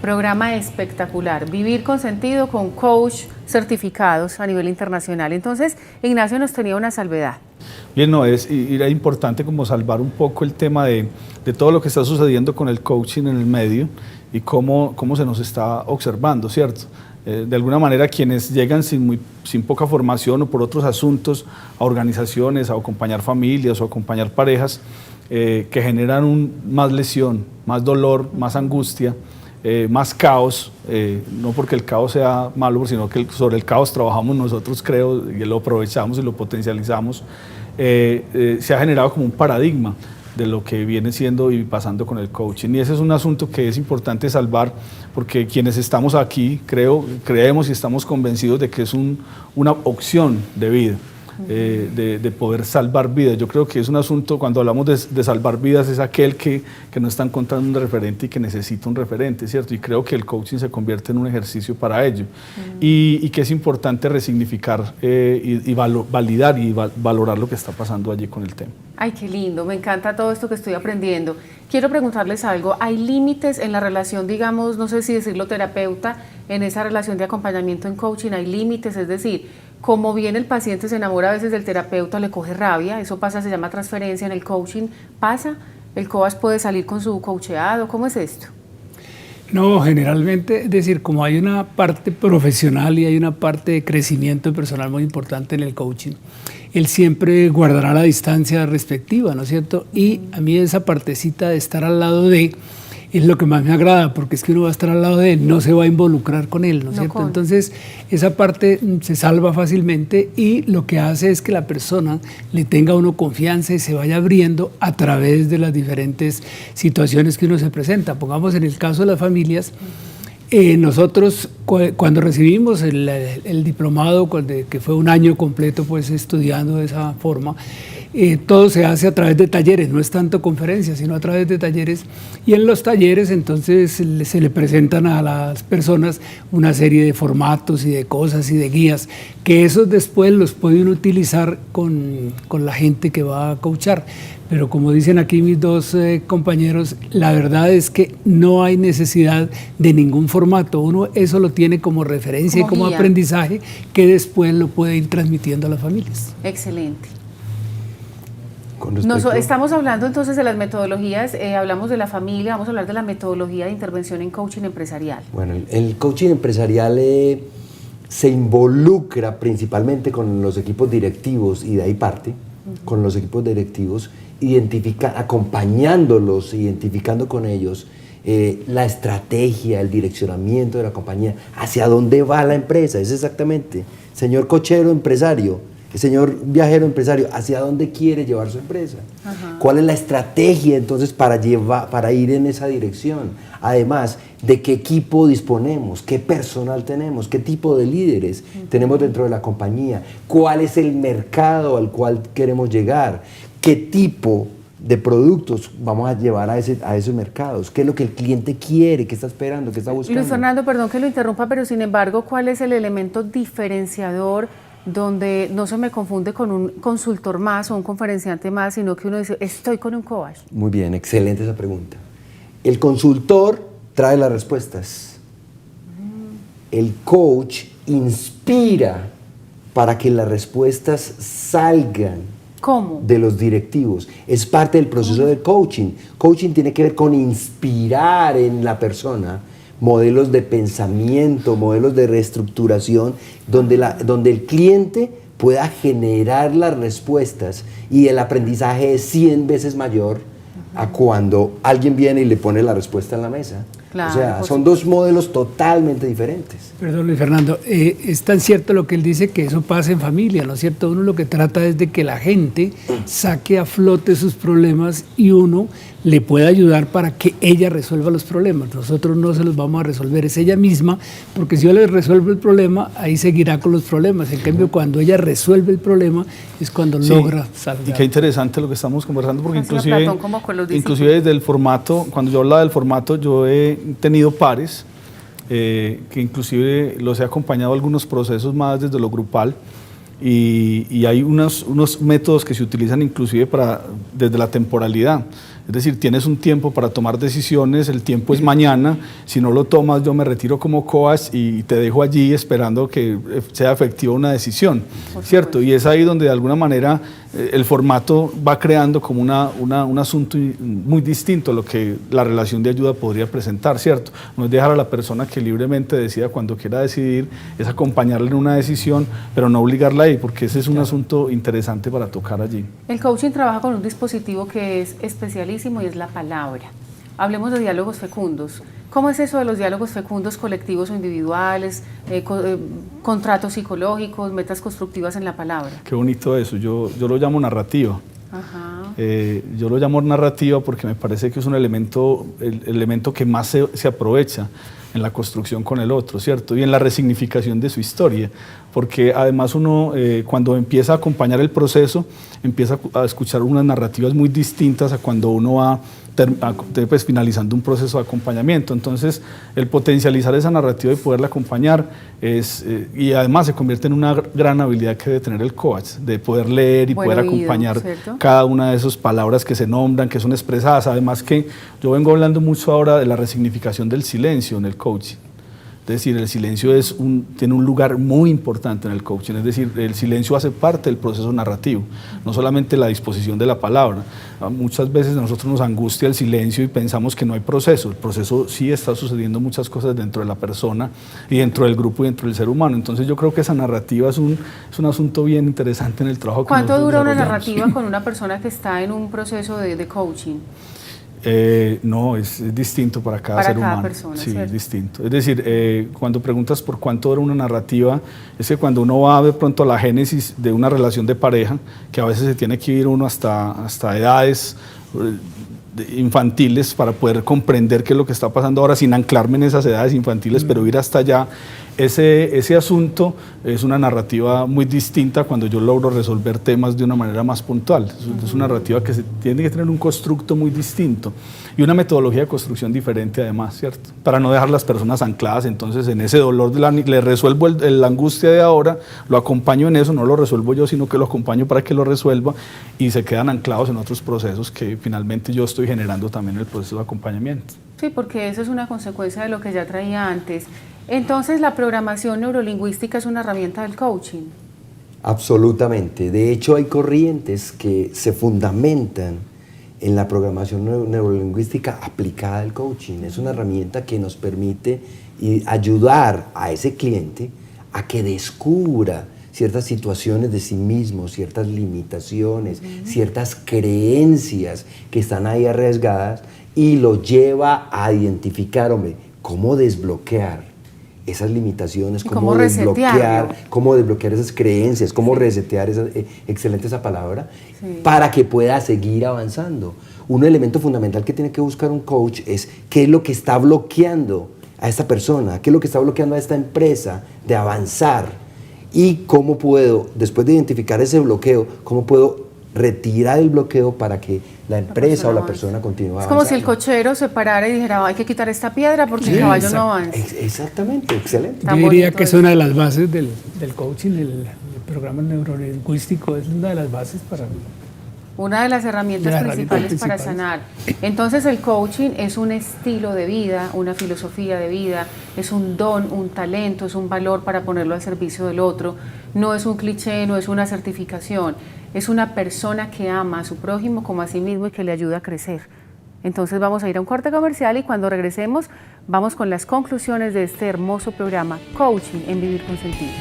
Programa espectacular, Vivir con Sentido, con coach certificados a nivel internacional. Entonces, Ignacio nos tenía una salvedad. Bien, no, era importante como salvar un poco el tema de todo lo que está sucediendo con el coaching en el medio y cómo se nos está observando, ¿cierto? De alguna manera quienes llegan sin poca formación o por otros asuntos a organizaciones, a acompañar familias o acompañar parejas que generan más lesión, más dolor, más angustia, más caos, no porque el caos sea malo, sino que sobre el caos trabajamos nosotros, creo, y lo aprovechamos y lo potencializamos. Se ha generado como un paradigma de lo que viene siendo y pasando con el coaching, y ese es un asunto que es importante salvar, porque quienes estamos aquí creemos y estamos convencidos de que es una opción de vida, de poder salvar vidas. Yo creo que es un asunto, cuando hablamos de salvar vidas, es aquel que no está encontrando un referente y que necesita un referente, ¿cierto? Y creo que el coaching se convierte en un ejercicio para ello, y que es importante resignificar y validar y valorar lo que está pasando allí con el tema. Ay, qué lindo, me encanta todo esto que estoy aprendiendo. Quiero preguntarles algo, ¿hay límites en la relación, digamos, no sé si decirlo terapeuta, en esa relación de acompañamiento en coaching? ¿Hay límites? Es decir, como bien el paciente se enamora a veces del terapeuta, le coge rabia, eso pasa, se llama transferencia en el coaching, ¿pasa? ¿El coach puede salir con su coacheado? ¿Cómo es esto? No, generalmente, es decir, como hay una parte profesional y hay una parte de crecimiento personal muy importante en el coaching, él siempre guardará la distancia respectiva, ¿no es cierto? Y a mí esa partecita de estar al lado de es lo que más me agrada, porque es que uno va a estar al lado de él, no se va a involucrar con él, ¿no es cierto? Entonces, esa parte se salva fácilmente y lo que hace es que la persona le tenga a uno confianza y se vaya abriendo a través de las diferentes situaciones que uno se presenta. Pongamos en el caso de las familias, nosotros cuando recibimos el diplomado, que fue un año completo pues estudiando de esa forma, todo se hace a través de talleres, no es tanto conferencias, sino a través de talleres, y en los talleres entonces se le presentan a las personas una serie de formatos y de cosas y de guías, que esos después los pueden utilizar con la gente que va a coachar. Pero como dicen aquí mis dos compañeros, la verdad es que no hay necesidad de ningún formato. Uno eso lo tiene como referencia y como aprendizaje que después lo puede ir transmitiendo a las familias. Excelente. Estamos hablando entonces de las metodologías, hablamos de la familia, vamos a hablar de la metodología de intervención en coaching empresarial. Bueno, el coaching empresarial se involucra principalmente con los equipos directivos y de ahí parte, con los equipos directivos, acompañándolos, identificando con ellos la estrategia, el direccionamiento de la compañía, hacia dónde va la empresa, es exactamente, señor cochero empresario, señor viajero empresario, ¿hacia dónde quiere llevar su empresa? ¿Cuál es la estrategia entonces para ir en esa dirección? Además, ¿de qué equipo disponemos? ¿Qué personal tenemos? ¿Qué tipo de líderes tenemos dentro de la compañía? ¿Cuál es el mercado al cual queremos llegar? ¿Qué tipo de productos vamos a llevar a esos mercados? ¿Qué es lo que el cliente quiere? ¿Qué está esperando? ¿Qué está buscando? Luis Fernando, perdón que lo interrumpa, pero sin embargo, ¿cuál es el elemento diferenciador donde no se me confunde con un consultor más o un conferenciante más, sino que uno dice, estoy con un coach? Muy bien, excelente esa pregunta. El consultor trae las respuestas. El coach inspira para que las respuestas salgan. ¿Cómo? De los directivos. Es parte del proceso de coaching. Coaching tiene que ver con inspirar en la persona modelos de pensamiento, modelos de reestructuración, donde el cliente pueda generar las respuestas y el aprendizaje es 100 veces mayor a cuando alguien viene y le pone la respuesta en la mesa. Claro, o sea, son dos modelos totalmente diferentes. Perdón, Luis Fernando, es tan cierto lo que él dice que eso pasa en familia, ¿no es cierto? Uno lo que trata es de que la gente saque a flote sus problemas y uno le pueda ayudar para que ella resuelva los problemas. Nosotros no se los vamos a resolver, es ella misma, porque si yo le resuelvo el problema, ahí seguirá con los problemas. En cambio, cuando ella resuelve el problema, es cuando logra salir. Y qué interesante lo que estamos conversando, porque inclusive desde el formato, cuando yo hablaba del formato, yo he tenido pares, que inclusive los he acompañado a algunos procesos más desde lo grupal, y hay unos métodos que se utilizan inclusive desde la temporalidad. Es decir, tienes un tiempo para tomar decisiones, el tiempo es mañana, si no lo tomas yo me retiro como coach y te dejo allí esperando que sea efectiva una decisión, ¿cierto? Y es ahí donde de alguna manera el formato va creando como un asunto muy distinto a lo que la relación de ayuda podría presentar, ¿cierto? No es dejar a la persona que libremente decida cuando quiera decidir, es acompañarle en una decisión, pero no obligarla ahí, porque ese es un asunto interesante para tocar allí. El coaching trabaja con un dispositivo que es especialísimo y es la palabra. Hablemos de diálogos fecundos. ¿Cómo es eso de los diálogos fecundos colectivos o individuales, contratos psicológicos, metas constructivas en la palabra? Qué bonito eso, yo lo llamo narrativa. Ajá. Yo lo llamo narrativa porque me parece que es un elemento, el elemento que más se aprovecha en la construcción con el otro, ¿cierto? Y en la resignificación de su historia, porque además uno cuando empieza a acompañar el proceso, empieza a escuchar unas narrativas muy distintas a cuando uno va pues, finalizando un proceso de acompañamiento. Entonces, el potencializar esa narrativa y poderla acompañar y además se convierte en una gran habilidad que debe tener el coach, de poder leer y poder acompañar, ¿cierto?, cada una de esas palabras que se nombran, que son expresadas. Además que yo vengo hablando mucho ahora de la resignificación del silencio en el coaching. Es decir, el silencio tiene un lugar muy importante en el coaching, es decir, el silencio hace parte del proceso narrativo, no solamente la disposición de la palabra. Muchas veces a nosotros nos angustia el silencio y pensamos que no hay proceso. El proceso sí está sucediendo muchas cosas dentro de la persona y dentro del grupo y dentro del ser humano. Entonces yo creo que esa narrativa es un asunto bien interesante en el trabajo que ¿Cuánto dura una desarrollamos. narrativa con una persona que está en un proceso de coaching? No, es distinto para cada ser humano. Persona, sí, ¿cierto? es distinto. Es decir, cuando preguntas por cuánto dura una narrativa, es que cuando uno va de pronto a la génesis de una relación de pareja, que a veces se tiene que ir uno hasta edades infantiles para poder comprender qué es lo que está pasando ahora sin anclarme en esas edades infantiles, pero ir hasta allá. Ese asunto es una narrativa muy distinta cuando yo logro resolver temas de una manera más puntual. Es una narrativa que tiene que tener un constructo muy distinto y una metodología de construcción diferente además, ¿cierto? Para no dejar las personas ancladas entonces en ese dolor, le resuelvo la angustia de ahora, lo acompaño en eso, no lo resuelvo yo, sino que lo acompaño para que lo resuelva y se quedan anclados en otros procesos que finalmente yo estoy generando también en el proceso de acompañamiento. Sí, porque eso es una consecuencia de lo que ya traía antes. Entonces, ¿la programación neurolingüística es una herramienta del coaching? Absolutamente. De hecho, hay corrientes que se fundamentan en la programación neurolingüística aplicada al coaching. Es una herramienta que nos permite ayudar a ese cliente a que descubra ciertas situaciones de sí mismo, ciertas limitaciones, ciertas creencias que están ahí arriesgadas y lo lleva a identificar, hombre, cómo desbloquear esas limitaciones, cómo desbloquear esas creencias, cómo resetear esas, excelente esa palabra, para que pueda seguir avanzando. Un elemento fundamental que tiene que buscar un coach es qué es lo que está bloqueando a esta persona, qué es lo que está bloqueando a esta empresa de avanzar y cómo puedo, después de identificar ese bloqueo, cómo puedo retirar el bloqueo para que la empresa o la persona continúe avanzando. Es como si el cochero se parara y dijera, hay que quitar esta piedra porque el caballo no avanza. Exactamente, excelente. Yo diría que es una de las bases del coaching, el programa neurolingüístico es una de las bases para... Una de las herramientas principales para sanar. Entonces el coaching es un estilo de vida, una filosofía de vida, es un don, un talento, es un valor para ponerlo al servicio del otro. No es un cliché, no es una certificación, es una persona que ama a su prójimo como a sí mismo y que le ayuda a crecer. Entonces vamos a ir a un corte comercial y cuando regresemos vamos con las conclusiones de este hermoso programa Coaching en Vivir con Sentido.